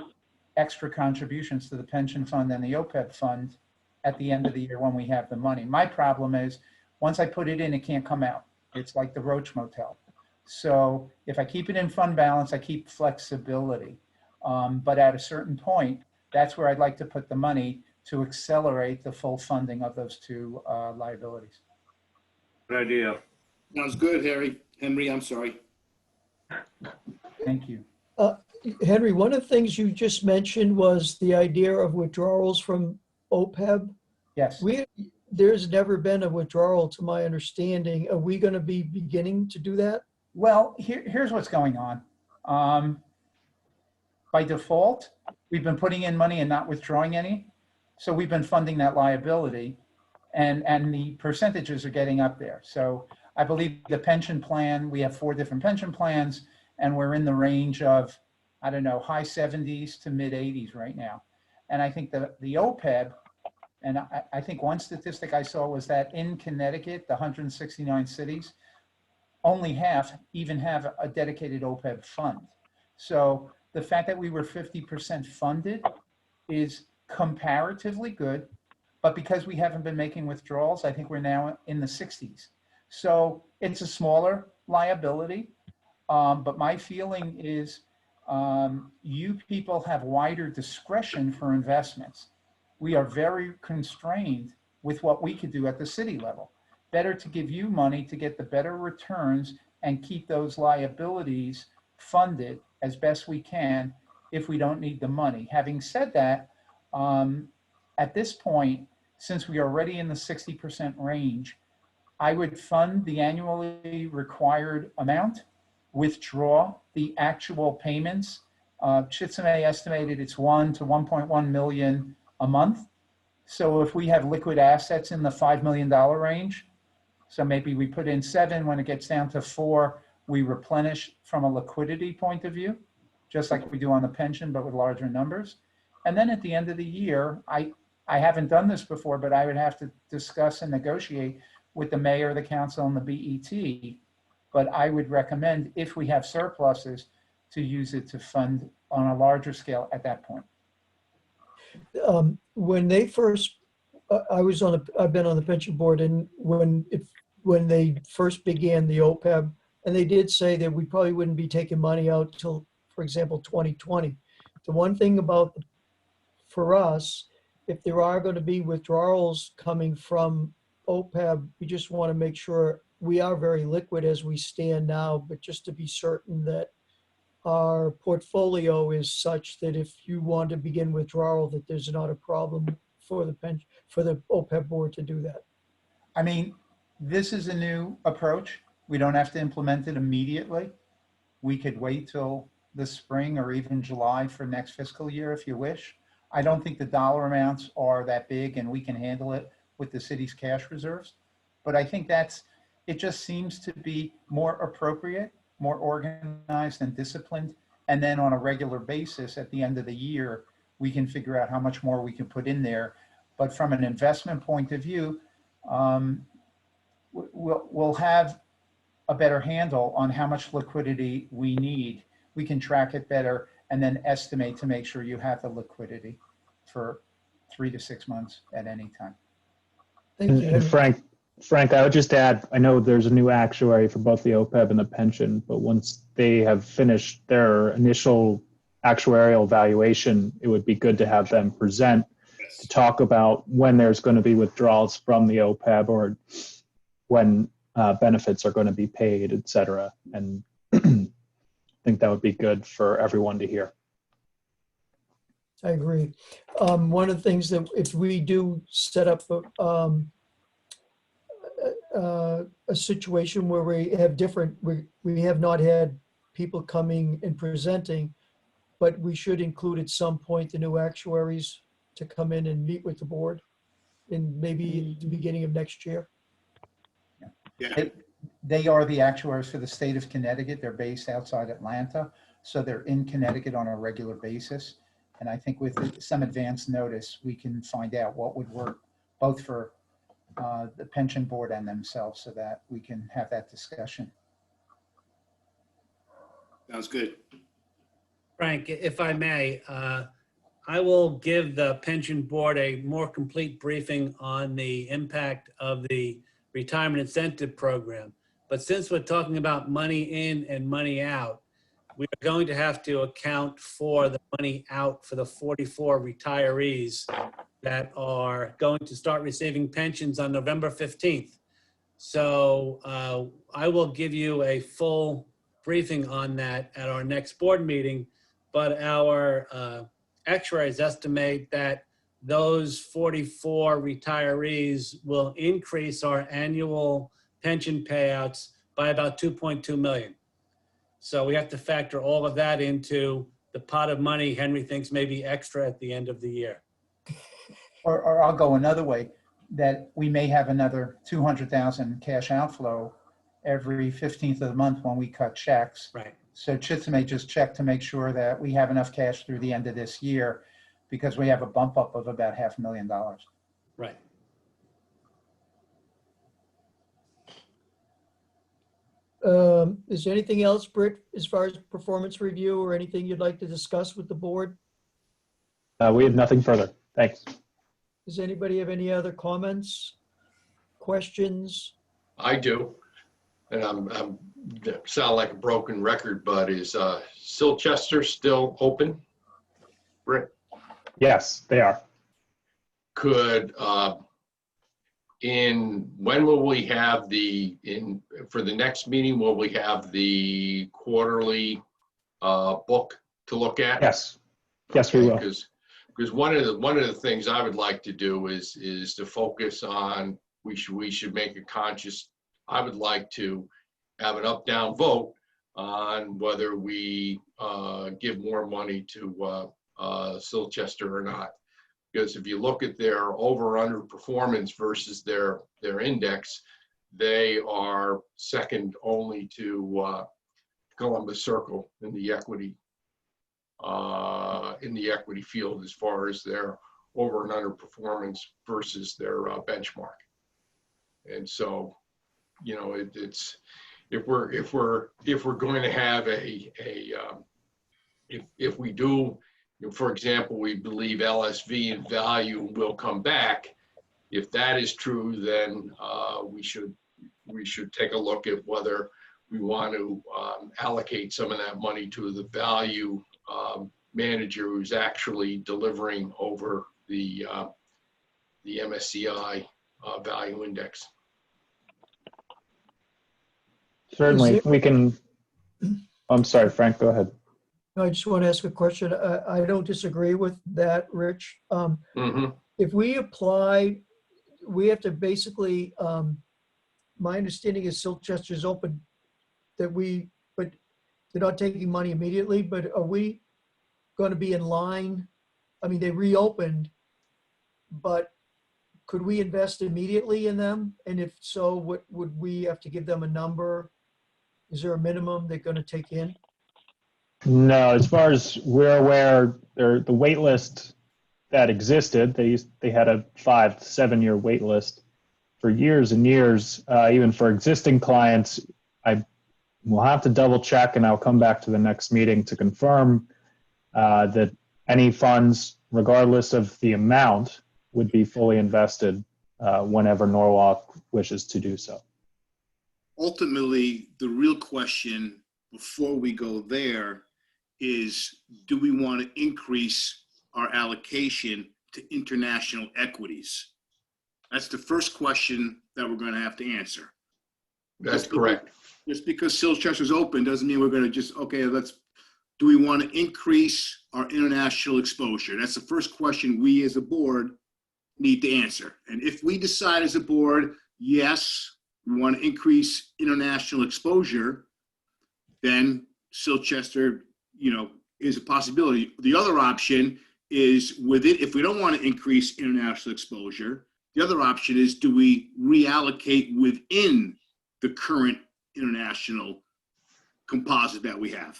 extra contributions to the pension fund and the OPEB fund at the end of the year when we have the money. My problem is once I put it in, it can't come out. It's like the Roach Motel. So if I keep it in fund balance, I keep flexibility. But at a certain point, that's where I'd like to put the money to accelerate the full funding of those two liabilities. Good idea. Sounds good, Henry, I'm sorry. Thank you. Henry, one of the things you just mentioned was the idea of withdrawals from OPEB. Yes. There's never been a withdrawal to my understanding. Are we going to be beginning to do that? Well, here's what's going on. By default, we've been putting in money and not withdrawing any. So we've been funding that liability, and the percentages are getting up there. So I believe the pension plan, we have 4 different pension plans, and we're in the range of, I don't know, high 70s to mid 80s right now. And I think the OPEB, and I think one statistic I saw was that in Connecticut, the 169 cities, only half even have a dedicated OPEB fund. So the fact that we were 50% funded is comparatively good, But because we haven't been making withdrawals, I think we're now in the 60s. So it's a smaller liability. But my feeling is you people have wider discretion for investments. We are very constrained with what we could do at the city level. Better to give you money to get the better returns and keep those liabilities funded as best we can if we don't need the money. Having said that, at this point, since we are already in the 60% range, I would fund the annually required amount, withdraw the actual payments. Chitsame estimated it's 1 to 1.1 million a month. So if we have liquid assets in the $5 million range, so maybe we put in 7, when it gets down to 4, we replenish from a liquidity point of view, just like we do on the pension, but with larger numbers. And then at the end of the year, I haven't done this before, but I would have to discuss and negotiate with the mayor, the council, and the BET. But I would recommend, if we have surpluses, to use it to fund on a larger scale at that point. When they first, I've been on the pension board, and when they first began the OPEB, and they did say that we probably wouldn't be taking money out till, for example, 2020. The one thing about, for us, if there are going to be withdrawals coming from OPEB, we just want to make sure we are very liquid as we stand now, but just to be certain that our portfolio is such that if you want to begin withdrawal, that there's not a problem for the OPEB board to do that. I mean, this is a new approach. We don't have to implement it immediately. We could wait till the spring or even July for next fiscal year if you wish. I don't think the dollar amounts are that big and we can handle it with the city's cash reserves. But I think it just seems to be more appropriate, more organized and disciplined. And then on a regular basis at the end of the year, we can figure out how much more we can put in there. But from an investment point of view, we'll have a better handle on how much liquidity we need. We can track it better and then estimate to make sure you have the liquidity for 3 to 6 months at any time. Thank you. And Frank, I would just add, I know there's a new actuary for both the OPEB and the pension, but once they have finished their initial actuarial valuation, it would be good to have them present to talk about when there's going to be withdrawals from the OPEB or when benefits are going to be paid, et cetera. And I think that would be good for everyone to hear. I agree. One of the things that if we do set up a situation where we have not had people coming and presenting, but we should include at some point the new actuaries to come in and meet with the board in maybe the beginning of next year. Yeah. They are the actuaries for the state of Connecticut. They're based outside Atlanta, so they're in Connecticut on a regular basis. And I think with some advance notice, we can find out what would work both for the pension board and themselves so that we can have that discussion. Sounds good. Frank, if I may, I will give the pension board a more complete briefing on the impact of the retirement incentive program. But since we're talking about money in and money out, we are going to have to account for the money out for the 44 retirees that are going to start receiving pensions on November 15th. So I will give you a full briefing on that at our next board meeting, but our actuaries estimate that those 44 retirees will increase our annual pension payouts by about 2.2 million. So we have to factor all of that into the pot of money Henry thinks may be extra at the end of the year. Or I'll go another way, that we may have another 200,000 cash outflow every 15th of the month when we cut checks. Right. So Chitsame just check to make sure that we have enough cash through the end of this year because we have a bump up of about $500,000. Right. Is there anything else, Britt, as far as performance review or anything you'd like to discuss with the board? We have nothing further. Thanks. Does anybody have any other comments, questions? I do. And I'm sound like a broken record, but is Silchester still open? Rick? Yes, they are. Could, when will we have for the next meeting, will we have the quarterly book to look at? Yes. Yes, we will. Because one of the things I would like to do is to focus on, we should make a conscious, I would like to have an up-down vote on whether we give more money to Silchester or not. Because if you look at their over under performance versus their index, they are second only to Columbus Circle in the equity field as far as their over and under performance versus their benchmark. And so, you know, it's if we're going to have if we do, for example, we believe LSV and value will come back. If that is true, then we should take a look at whether we want to allocate some of that money to the value manager who's actually delivering over the MSCI value index. Certainly, we can. I'm sorry, Frank, go ahead. No, I just want to ask a question. I don't disagree with that, Rich. If we apply, we have to basically, my understanding is Silchester's open, but they're not taking money immediately, but are we going to be in line? I mean, they reopened, but could we invest immediately in them? And if so, what would we have to give them a number? Is there a minimum they're going to take in? No, as far as we're aware, the wait list that existed, they had a 5 to 7 year wait list for years and years. Even for existing clients, I will have to double check, and I'll come back to the next meeting to confirm that any funds, regardless of the amount, would be fully invested whenever Norwalk wishes to do so. Ultimately, the real question before we go there is, do we want to increase our allocation to international equities? That's the first question that we're going to have to answer. That's correct. Just because Silchester's open doesn't mean we're going to just, okay, do we want to increase our international exposure? That's the first question we as a board need to answer. And if we decide as a board, yes, we want to increase international exposure, then Silchester, is a possibility. The other option is if we don't want to increase international exposure, the other option is, do we reallocate within the current international composite that we have?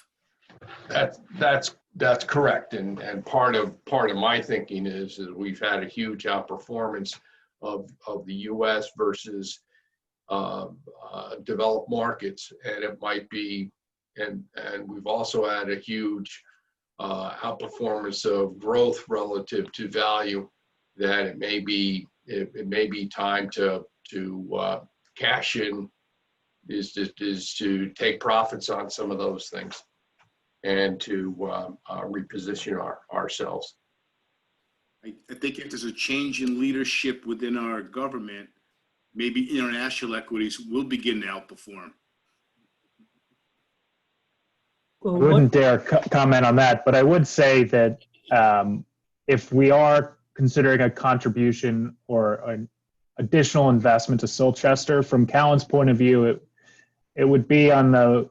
That's correct. And part of my thinking is that we've had a huge outperformance of the U.S. versus developed markets, and it might be, and we've also had a huge outperformance of growth relative to value, that it may be time to cash in, is to take profits on some of those things and to reposition ourselves. I think if there's a change in leadership within our government, maybe international equities will begin to outperform. I wouldn't dare comment on that, but I would say that if we are considering a contribution or an additional investment to Silchester, from Callan's point of view, it would be on the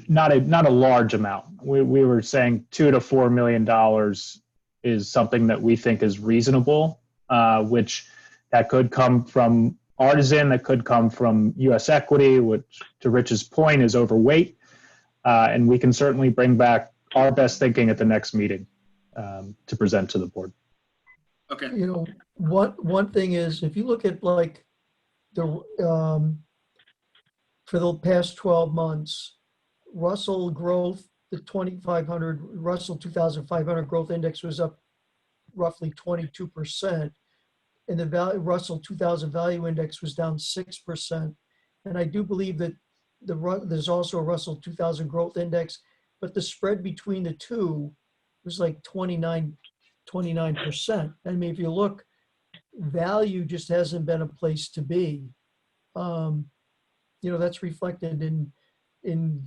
not a large amount. We were saying $2 to $4 million is something that we think is reasonable, which that could come from Artisan, that could come from U.S. equity, which, to Rich's point, is overweight. And we can certainly bring back our best thinking at the next meeting to present to the board. Okay. One thing is, if you look at like for the past 12 months, Russell growth, the 2,500, Russell 2,500 growth index was up roughly 22%. and the Russell 2000 Value Index was down 6%. And I do believe that there's also a Russell 2000 Growth Index, but the spread between the two was like 29%. I mean, if you look, value just hasn't been a place to be. That's reflected in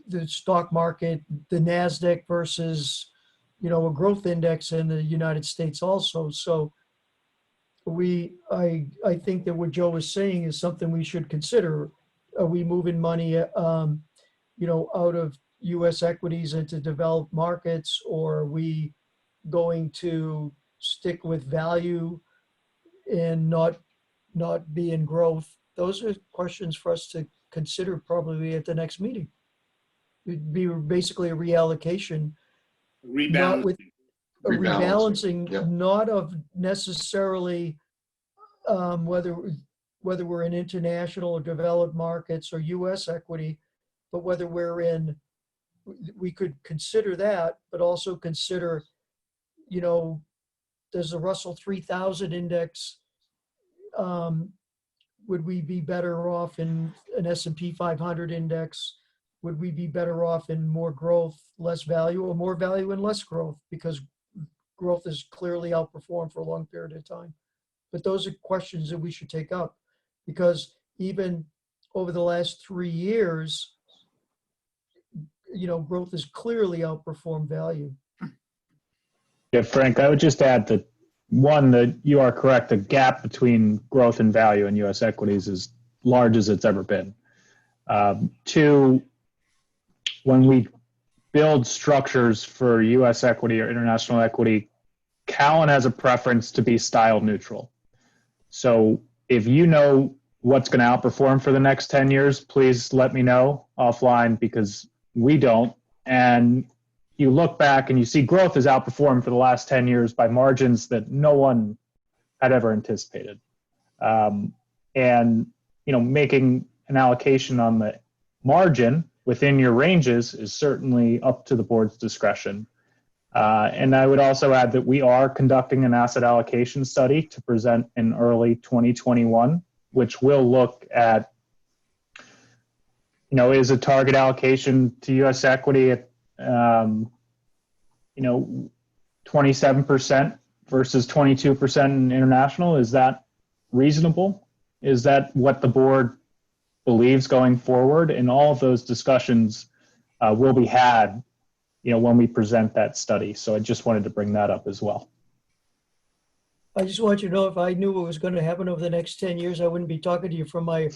the stock market, the NASDAQ versus, a growth index in the United States also. So I think that what Joe is saying is something we should consider. Are we moving money, out of U.S. equities into developed markets, or are we going to stick with value and not be in growth? Those are questions for us to consider probably at the next meeting. It'd be basically a reallocation, not with a rebalancing, yeah. not of necessarily whether we're in international or developed markets or U.S. equity, but whether we could consider that, but also consider, does the Russell 3000 index, would we be better off in an S&P 500 index? Would we be better off in more growth, less value, or more value and less growth? Because growth is clearly outperformed for a long period of time. But those are questions that we should take up, because even over the last 3 years, growth has clearly outperformed value. Yeah, Frank, I would just add that one, that you are correct, the gap between growth and value in U.S. equities is large as it's ever been. Two, when we build structures for U.S. equity or international equity, Callan has a preference to be style neutral. So if you know what's going to outperform for the next 10 years, please let me know offline, because we don't. And you look back and you see growth has outperformed for the last 10 years by margins that no one had ever anticipated. Making an allocation on the margin within your ranges is certainly up to the board's discretion. And I would also add that we are conducting an asset allocation study to present in early 2021, which will look at, is a target allocation to U.S. equity at 27% versus 22% in international. Is that reasonable? Is that what the board believes going forward? And all of those discussions will be had, when we present that study. So I just wanted to bring that up as well. I just want you to know, if I knew what was going to happen over the next 10 years, I wouldn't be talking to you from my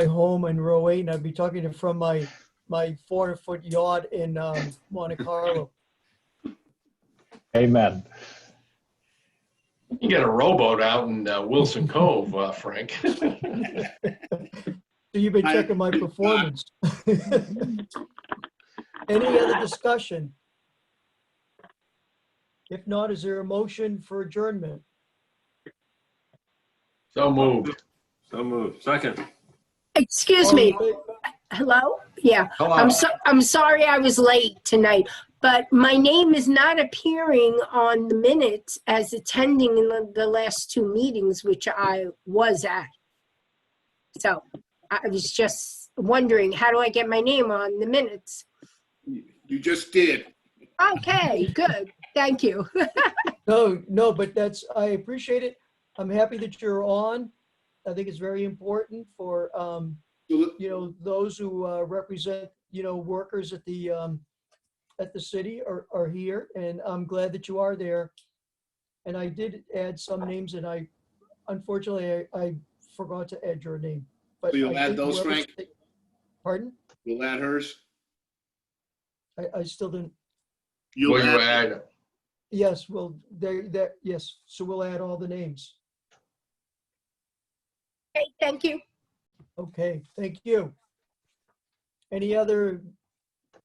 home in row 8, and I'd be talking to you from my 400-foot yacht in Monte Carlo. Amen. You get a rowboat out in Wilson Cove, Frank. So you've been checking my performance. Any other discussion? If not, is there a motion for adjournment? So moved. So moved. Second. Excuse me. Hello? Yeah. Hello. I'm sorry I was late tonight, but my name is not appearing on the minutes as attending in the last 2 meetings, which I was at. So I was just wondering, how do I get my name on the minutes? You just did. Okay, good. Thank you. No, but I appreciate it. I'm happy that you're on. I think it's very important for, those who represent, workers at the city are here, and I'm glad that you are there. And I did add some names, and unfortunately, I forgot to add your name. But So you'll add those, Frank? Pardon? You'll add hers? I still didn't. Will you add? Yes, well, yes. So we'll add all the names. Okay, thank you. Okay, thank you. Any other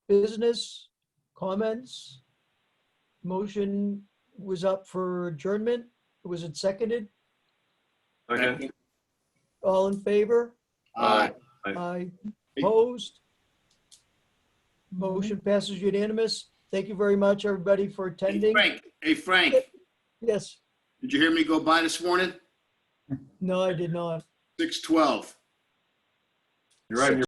business comments? Motion was up for adjournment. Was it seconded? Second. All in favor? Aye. Aye. Opposed? Motion passes unanimous. Thank you very much, everybody, for attending. Hey, Frank. Yes. Did you hear me go by this morning? No, I did not. 6:12. You're right.